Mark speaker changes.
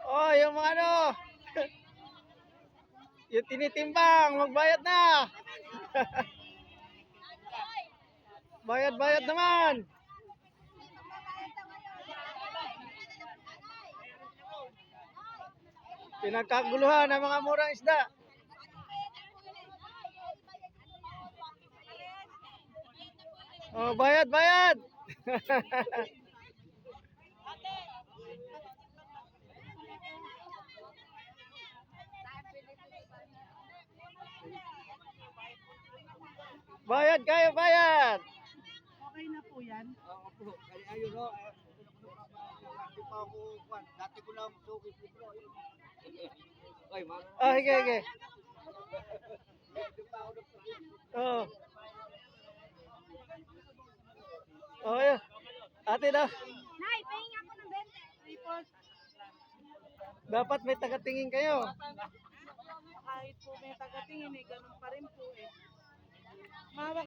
Speaker 1: Oh, yung mga ano, yung tinitimbang, magbayad na. Bayad-bayad naman. Pinagkaguluhan ng mga murang isda. Oh, bayad-bayad. Bayad kayo, bayad.
Speaker 2: Okay na po yan.
Speaker 3: Oo po. Kaya ayun o. Hindi pa ako kwan. Dati ko lang suki po. Ay, mga.
Speaker 1: Oh, sige, sige. Oh. Oh, yun. Ate daw.
Speaker 4: Nay, pahinga ako ng 20.
Speaker 1: Dapat may tagatingin kayo.
Speaker 2: Kahit po may tagatingin ganun pa rin po eh. Mawak